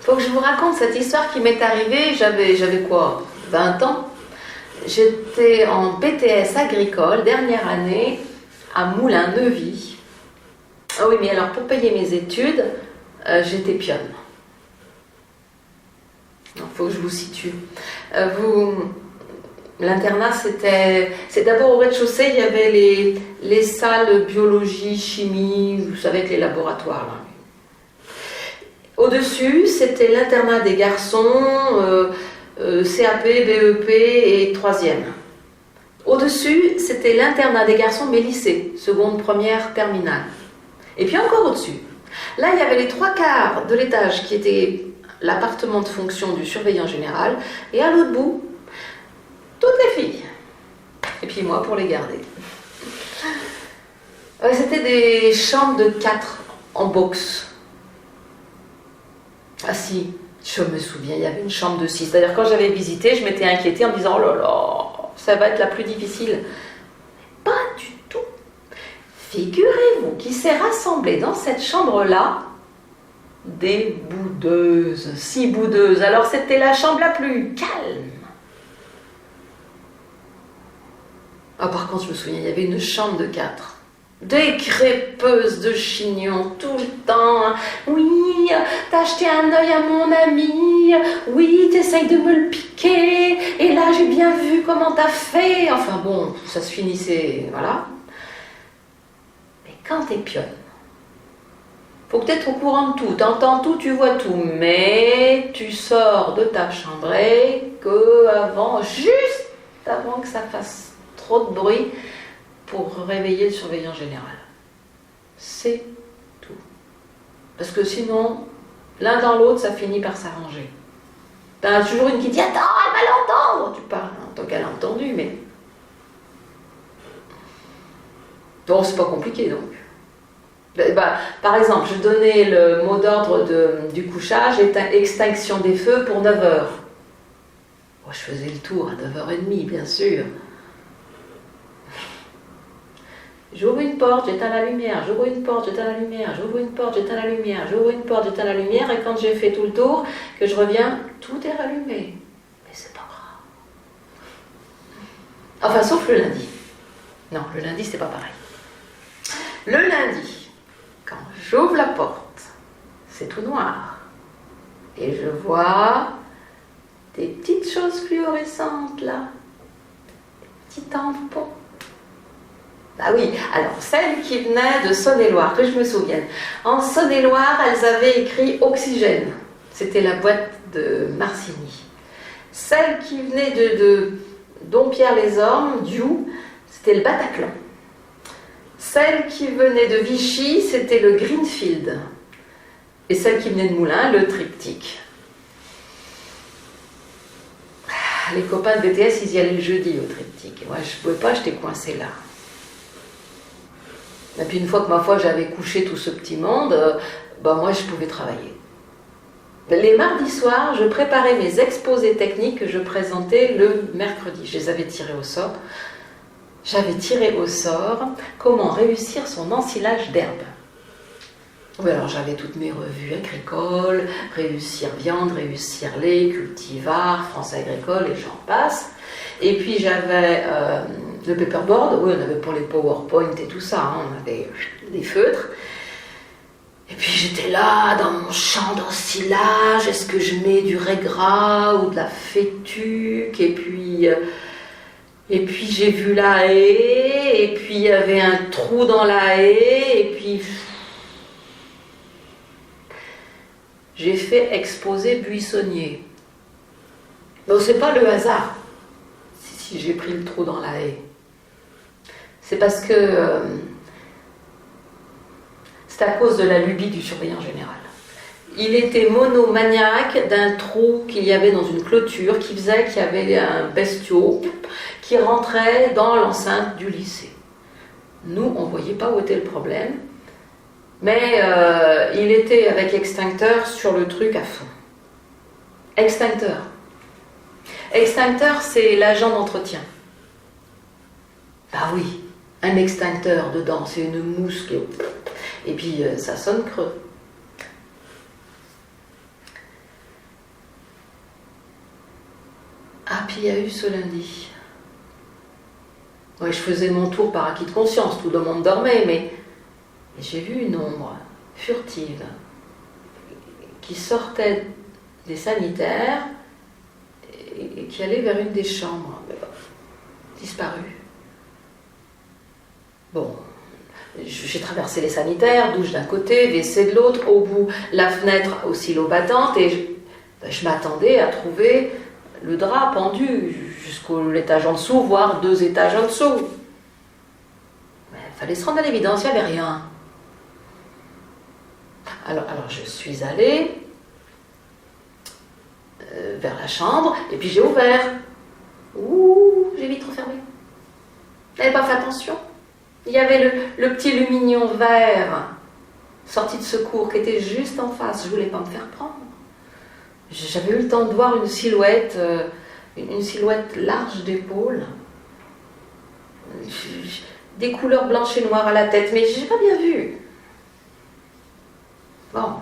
Faut que je vous raconte cette histoire qui m'est arrivée, j'avais quoi, 20 ans. J'étais en BTS agricole, dernière année, à Moulins-Neuvy. Ah oui, mais alors pour payer mes études, j'étais pionne. Il faut que je vous situe. L'internat, c'est d'abord au rez-de-chaussée, il y avait les salles biologie, chimie, vous savez, avec les laboratoires. Là. Au-dessus, c'était l'internat des garçons, CAP, BEP et 3e. Au-dessus, c'était l'internat des garçons, mais lycée, seconde, première, terminale. Et puis encore au-dessus. Là, il y avait les 3/4 de l'étage qui était l'appartement de fonction du surveillant général, et à l'autre bout, toutes les filles. Et puis moi pour les garder. C'était des chambres de 4 en box. Ah si, je me souviens, il y avait une chambre de 6. D'ailleurs, quand j'avais visité, je m'étais inquiétée en me disant « Oh là là, ça va être la plus difficile. » Pas du tout. Figurez-vous qu'il s'est rassemblé dans cette chambre-là des boudeuses, 6 boudeuses. Alors c'était la chambre la plus calme. Ah, par contre, je me souviens, il y avait une chambre de 4. Des crêpeuses de chignon tout le temps. Oui, t'as acheté un œil à mon ami. Oui, t'essayes de me le piquer. Et là, j'ai bien vu comment t'as fait. Enfin bon, ça se finissait, voilà. Mais quand t'es pionne, faut que t'être au courant de tout. T'entends tout, tu vois tout. Mais tu sors de ta chambrée juste avant que ça fasse trop de bruit pour réveiller le surveillant général. C'est tout. Parce que sinon, l'un dans l'autre, ça finit par s'arranger. T'as toujours une qui dit « Attends, elle va l'entendre !» Tu parles en tant qu'elle a entendu, mais... Bon, c'est pas compliqué, donc. Par exemple, je donnais le mot d'ordre du couchage, extinction des feux pour 9h. Bon, je faisais le tour à 9h30, bien sûr. J'ouvre une porte, j'éteins la lumière, j'ouvre une porte, j'éteins la lumière, j'ouvre une porte, j'éteins la lumière, j'ouvre une porte, j'éteins la lumière, et quand j'ai fait tout le tour, que je reviens, tout est rallumé. Mais c'est pas grave. Enfin, sauf le lundi. Non, le lundi, c'est pas pareil. Le lundi, quand j'ouvre la porte, c'est tout noir. Et je vois des petites choses fluorescentes, là. Des petits tampons. Ah oui, alors celles qui venaient de Saône-et-Loire, que je me souvienne. En Saône-et-Loire, elles avaient écrit Oxygène. C'était la boîte de Marcigny. Celles qui venaient de Dompierre-les-Ormes, Diou, c'était le Bataclan. Celles qui venaient de Vichy, c'était le Greenfield. Et celles qui venaient de Moulins, le Triptyque. Les copains de BTS, ils y allaient le jeudi au Triptyque. Moi, je ne pouvais pas, j'étais coincée là. Et puis une fois que ma foi j'avais couché tout ce petit monde, moi je pouvais travailler. Les mardis soirs, je préparais mes exposés techniques que je présentais le mercredi. Je les avais tirés au sort. J'avais tiré au sort comment réussir son ensilage d'herbe. Oui, alors j'avais toutes mes revues agricoles, réussir viande, réussir lait, cultivar, France agricole et j'en passe. Et puis j'avais le paperboard, oui on avait pour les PowerPoint et tout ça, hein, on avait des feutres. Et puis j'étais là dans mon champ d'ensilage, est-ce que je mets du raie gras ou de la fétuque, et puis j'ai vu la haie, et puis il y avait un trou dans la haie, et puis j'ai fait exposer buissonnier. Donc c'est pas le hasard si j'ai pris le trou dans la haie. C'est parce que c'est à cause de la lubie du surveillant général. Il était monomaniaque d'un trou qu'il y avait dans une clôture qui faisait qu'il y avait un bestiau qui rentrait dans l'enceinte du lycée. Nous, on ne voyait pas où était le problème, mais il était avec extincteur sur le truc à fond. Extincteur. Extincteur, c'est l'agent d'entretien. Ah oui, un extincteur dedans, c'est une mousse qui... Et puis ça sonne creux. puis il y a eu ce lundi. Ouais, je faisais mon tour par acquis de conscience, tout le monde dormait, mais j'ai vu une ombre furtive qui sortait des sanitaires et qui allait vers une des chambres. Disparu. Bon, j'ai traversé les sanitaires, douche d'un côté, WC de l'autre, au bout la fenêtre aussi l'eau battante, et je m'attendais à trouver le drap pendu jusqu'à l'étage en dessous, voire 2 étages en dessous. Mais il fallait se rendre à l'évidence, il n'y avait rien. Alors je suis allée vers la chambre, et puis j'ai ouvert. Ouh, j'ai vite refermé. Je n'avais pas fait attention. Il y avait le petit lumignon vert sorti de secours qui était juste en face. Je ne voulais pas me faire prendre. J'avais eu le temps de voir une silhouette large d'épaules, des couleurs blanches et noires à la tête, mais je n'ai pas bien vu. Bon,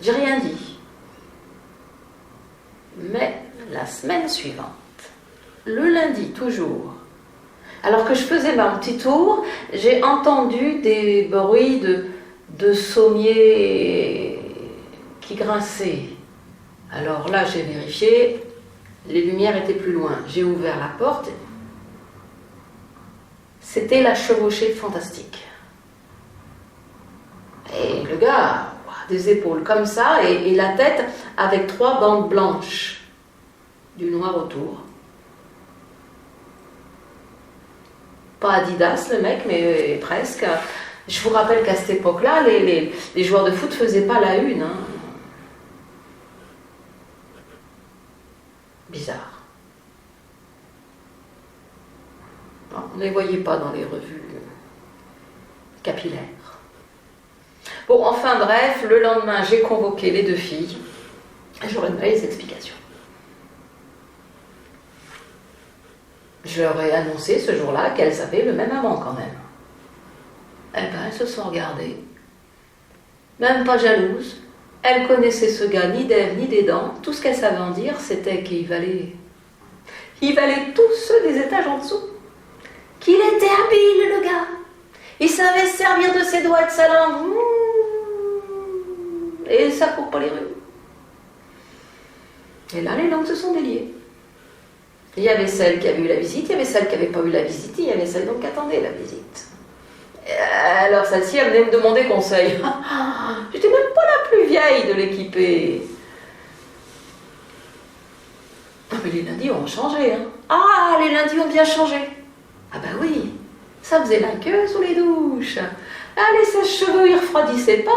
j'ai rien dit. Mais la semaine suivante, le lundi toujours, alors que je faisais mon petit tour, j'ai entendu des bruits de sommiers qui grinçaient. Alors là, j'ai vérifié, les lumières étaient plus loin. J'ai ouvert la porte. C'était la chevauchée fantastique. Et le gars, des épaules comme ça, et la tête avec 3 bandes blanches, du noir autour. Pas Adidas le mec, mais presque. Je vous rappelle qu'à cette époque-là, les joueurs de foot ne faisaient pas la une. Hein. Bizarre. Non, on ne les voyait pas dans les revues capillaires. Bon, enfin bref, le lendemain, j'ai convoqué les 2 filles et j'aurais donné les explications. Je leur ai annoncé ce jour-là qu'elles avaient le même amant quand même. Eh ben, elles se sont regardées, même pas jalouses. Elles connaissaient ce gars ni d'Ève ni des dents. Tout ce qu'elles savaient en dire, c'était qu'il valait tous ceux des étages en dessous. Qu'il était habile, le gars. Il savait se servir de ses doigts, de sa langue. Et ça court pas les rues. Et là, les langues se sont déliées. Il y avait celle qui avait eu la visite, il y avait celle qui n'avait pas eu la visite, il y avait celle donc qui attendait la visite. Alors celle-ci, elle venait me demander conseil. J'étais même pas la plus vieille de l'équipée. Ah mais les lundis ont changé. Hein. Ah, les lundis ont bien changé. Ah bah oui, ça faisait la queue sous les douches. Ah, les sèche-cheveux, ils refroidissaient pas.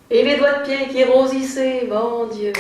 Et les doigts de pied qui rosissaient, mon Dieu.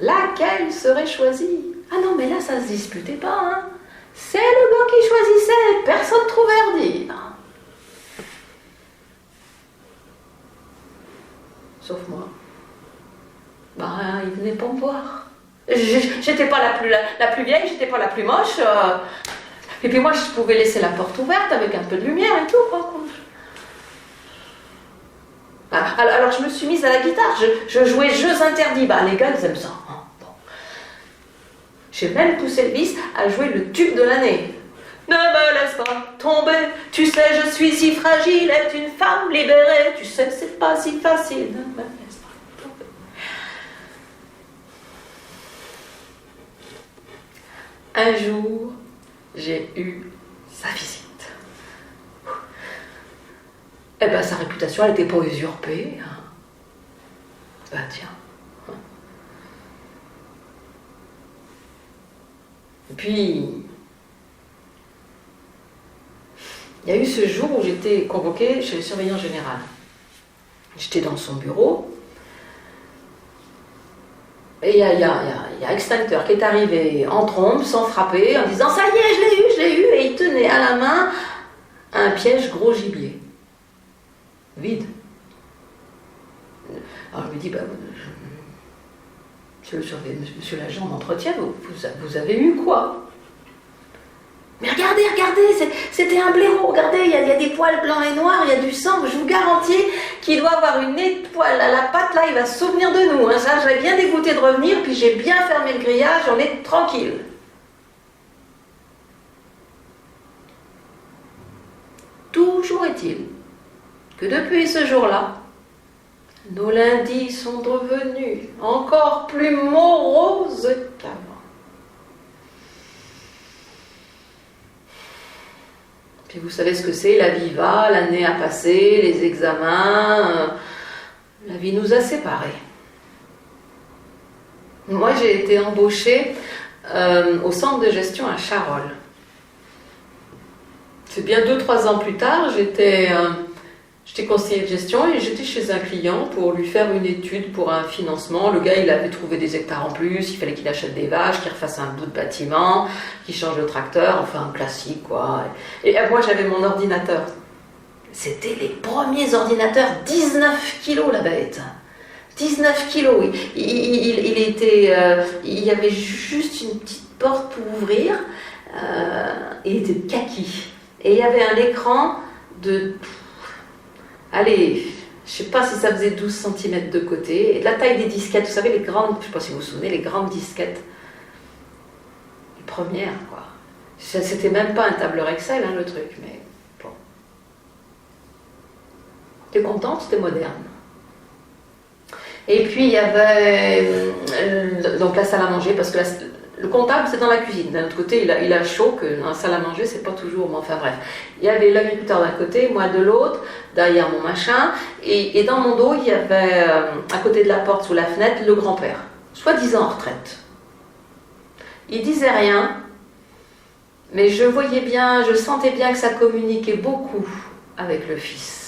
Laquelle serait choisie? Ah non, mais là, ça se disputait pas, hein. C'est le gars qui choisissait, personne ne trouvait à redire. Sauf moi. Bah, il venait pas me voir. J'étais pas la plus vieille, j'étais pas la plus moche. Et puis moi, je pouvais laisser la porte ouverte avec un peu de lumière et tout, quoi. Alors je me suis mise à la guitare, je jouais Jeux interdits. Bah, les gars, ils aiment ça. Hein. Bon. J'ai même poussé le vice à jouer le tube de l'année. Ne me laisse pas tomber, tu sais, je suis si fragile, être une femme libérée, tu sais, c'est pas si facile. Ne me laisse pas tomber. Un jour, j'ai eu sa visite. Eh ben, sa réputation, elle n'était pas usurpée. Hein. Ben, tiens. Et puis, il y a eu ce jour où j'étais convoquée chez le surveillant général. J'étais dans son bureau. Et il y a Extincteur qui est arrivé en trombe, sans frapper, en disant « Ça y est, je l'ai eu !» Et il tenait à la main un piège gros gibier. Vide. Alors je me dis, bah, monsieur l'agent d'entretien, vous avez eu quoi? Mais regardez, c'était un blaireau, regardez, il y a des poils blancs et noirs, il y a du sang, je vous garantis qui doit avoir une étoile à la patte, là, il va se souvenir de nous. Hein. Ça, j'avais bien dégoûté de revenir, puis j'ai bien fermé le grillage, on est tranquille. Toujours est-il que depuis ce jour-là, nos lundis sont devenus encore plus moroses qu'avant. Puis vous savez ce que c'est, la vie va, l'année a passé, les examens, la vie nous a séparés. Moi, j'ai été embauchée au centre de gestion à Charolles. C'est bien 2-3 ans plus tard, j'étais conseiller de gestion et j'étais chez un client pour lui faire une étude pour un financement. Le gars, il avait trouvé des hectares en plus, il fallait qu'il achète des vaches, qu'il refasse un bout de bâtiment, qu'il change de tracteur, enfin un classique quoi. Et moi, j'avais mon ordinateur. C'était les premiers ordinateurs, 19 kilos la bête. 19 kilos. Il y avait juste une petite porte pour ouvrir. Il était kaki. Et il y avait un écran de... Allez, je ne sais pas si ça faisait 12 cm de côté. Et de la taille des disquettes, vous savez, les grandes, je ne sais pas si vous vous souvenez, les grandes disquettes. Les premières, quoi. C'était même pas un tableur Excel, hein, le truc, mais bon. J'étais contente, c'était moderne. Et puis, il y avait donc la salle à manger, parce que le comptable, c'est dans la cuisine. D'un autre côté, il a chaud que dans la salle à manger, c'est pas toujours... Mais enfin bref. Il y avait l'agriculteur d'un côté, moi de l'autre, derrière mon machin. Et dans mon dos, il y avait, à côté de la porte, sous la fenêtre, le grand-père. Soi-disant en retraite. Il disait rien, mais je voyais bien, je sentais bien que ça communiquait beaucoup avec le fils.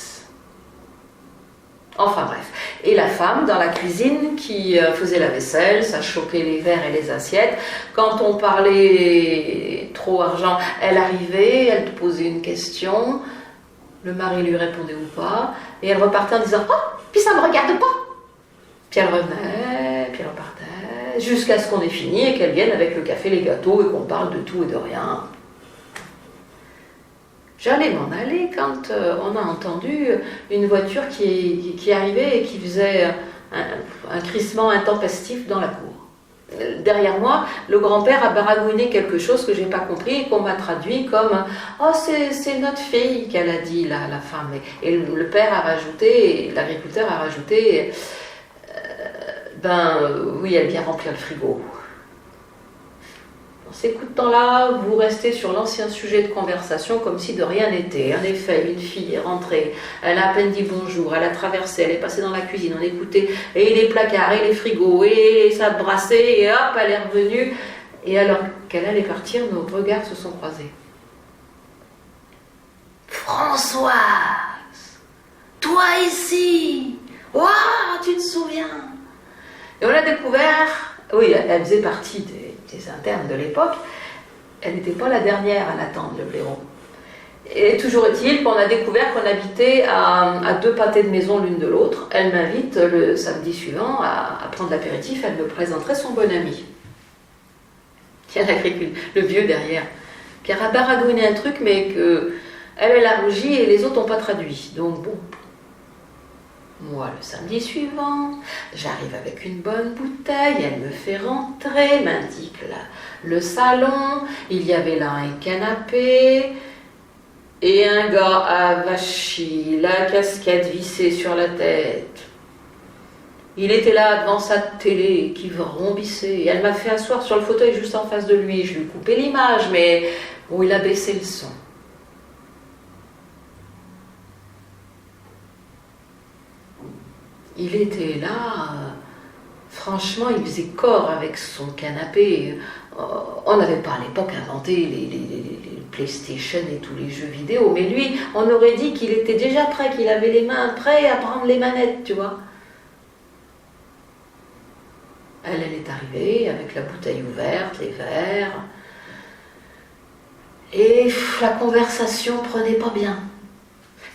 Enfin bref. Et la femme dans la cuisine qui faisait la vaisselle, ça chopait les verres et les assiettes. Quand on parlait trop argent, elle arrivait, elle te posait une question, le mari lui répondait ou pas, et elle repartait en disant « Oh, puis ça ne me regarde pas !» Puis elle revenait, puis elle repartait, jusqu'à ce qu'on ait fini et qu'elle vienne avec le café, les gâteaux, et qu'on parle de tout et de rien. J'allais m'en aller quand on a entendu une voiture qui arrivait et qui faisait un crissement intempestif dans la cour. Derrière moi, le grand-père a baragouiné quelque chose que je n'ai pas compris et qu'on m'a traduit comme « Oh, c'est notre fille qu'elle a dit, la femme. » Et le père a rajouté, l'agriculteur a rajouté oui, elle vient remplir le frigo. » Ces coups de temps-là, vous restez sur l'ancien sujet de conversation comme si de rien n'était. En effet, une fille est rentrée, elle a à peine dit bonjour, elle a traversé, elle est passée dans la cuisine, on écoutait, et les placards, et les frigos, et ça brassait, et hop, elle est revenue. Et alors qu'elle allait partir, nos regards se sont croisés. Françoise, toi ici, waouh, tu te souviens? Et on a découvert, oui, elle faisait partie des internes de l'époque, elle n'était pas la dernière à l'attendre, le blaireau. Et toujours est-il qu'on a découvert qu'on habitait à 2 pâtés de maison l'une de l'autre. Elle m'invite le samedi suivant à prendre l'apéritif, elle me présenterait son bon ami. Tiens, le vieux derrière, qui a baragouiné un truc, mais que elle a rougi et les autres n'ont pas traduit. Donc bon. Moi, le samedi suivant, j'arrive avec une bonne bouteille, elle me fait rentrer, m'indique le salon, il y avait là un canapé, et un gars avachi, la casquette vissée sur la tête. Il était là devant sa télé qui vrombissait, et elle m'a fait asseoir sur le fauteuil juste en face de lui, je lui coupais l'image, mais bon, il a baissé le son. Il était là, franchement, il faisait corps avec son canapé. On n'avait pas à l'époque inventé les PlayStation et tous les jeux vidéo, mais lui, on aurait dit qu'il était déjà prêt, qu'il avait les mains prêtes à prendre les manettes, tu vois. Elle est arrivée avec la bouteille ouverte, les verres, et la conversation prenait pas bien.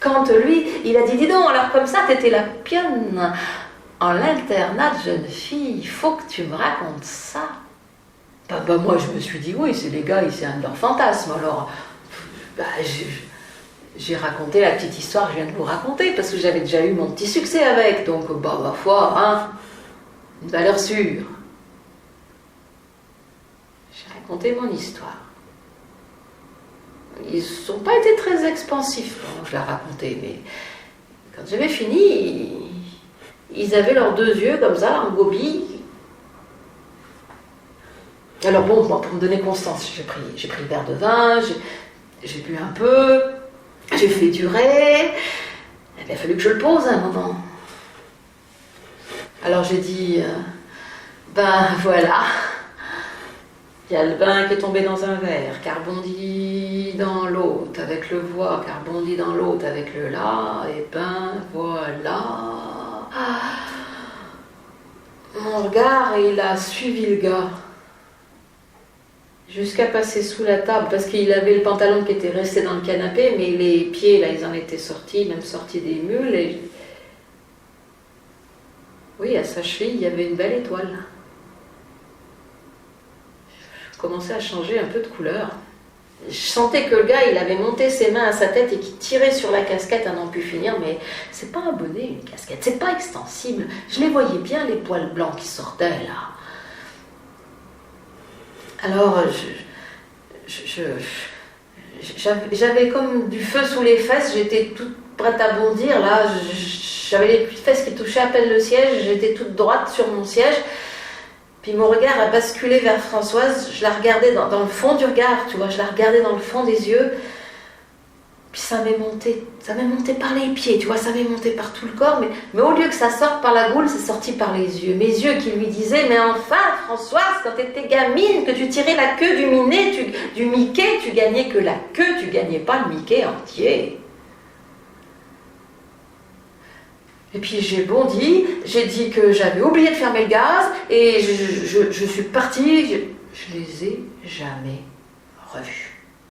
Quand lui, il a dit, dis donc, alors comme ça, t'étais la pionne en l'internat de jeune fille, il faut que tu me racontes ça. Moi, je me suis dit, oui, c'est les gars, c'est un de leurs fantasmes, alors, j'ai raconté la petite histoire que je viens de vous raconter, parce que j'avais déjà eu mon petit succès avec, donc bah, ma foi, hein, une valeur sûre. J'ai raconté mon histoire. Ils n'ont pas été très expansifs quand je l'ai raconté, mais quand j'avais fini, ils avaient leurs deux yeux comme ça, en gobie. Alors bon, moi, pour me donner constance, j'ai pris le verre de vin, j'ai bu un peu, j'ai fait durer. Il a fallu que je le pose à un moment. Alors j'ai dit, ben voilà, il y a le vin qui est tombé dans un verre, qui a rebondi dans l'autre avec le voix, qui a rebondi dans l'autre avec le là, et ben voilà. Mon regard, il a suivi le gars. Jusqu'à passer sous la table, parce qu'il avait le pantalon qui était resté dans le canapé, mais les pieds, là, ils en étaient sortis, même sortis des mules. Et... oui, à sa cheville, il y avait une belle étoile. Je commençais à changer un peu de couleur. Je sentais que le gars, il avait monté ses mains à sa tête et qu'il tirait sur la casquette à n'en plus finir, mais c'est pas un bonnet, une casquette, c'est pas extensible. Je les voyais bien, les poils blancs qui sortaient, là. Alors, j'avais comme du feu sous les fesses, j'étais toute prête à bondir, là, j'avais les fesses qui touchaient à peine le siège, j'étais toute droite sur mon siège, puis mon regard a basculé vers Françoise, je la regardais dans le fond du regard, tu vois, je la regardais dans le fond des yeux, puis ça m'est monté par les pieds, tu vois, ça m'est monté par tout le corps, mais au lieu que ça sorte par la goule, c'est sorti par les yeux. Mes yeux qui lui disaient, mais enfin, Françoise, quand t'étais gamine, que tu tirais la queue du Mickey, tu gagnais que la queue, tu gagnais pas le Mickey entier. Et puis j'ai bondi, j'ai dit que j'avais oublié de fermer le gaz, et je suis partie, je les ai jamais revus.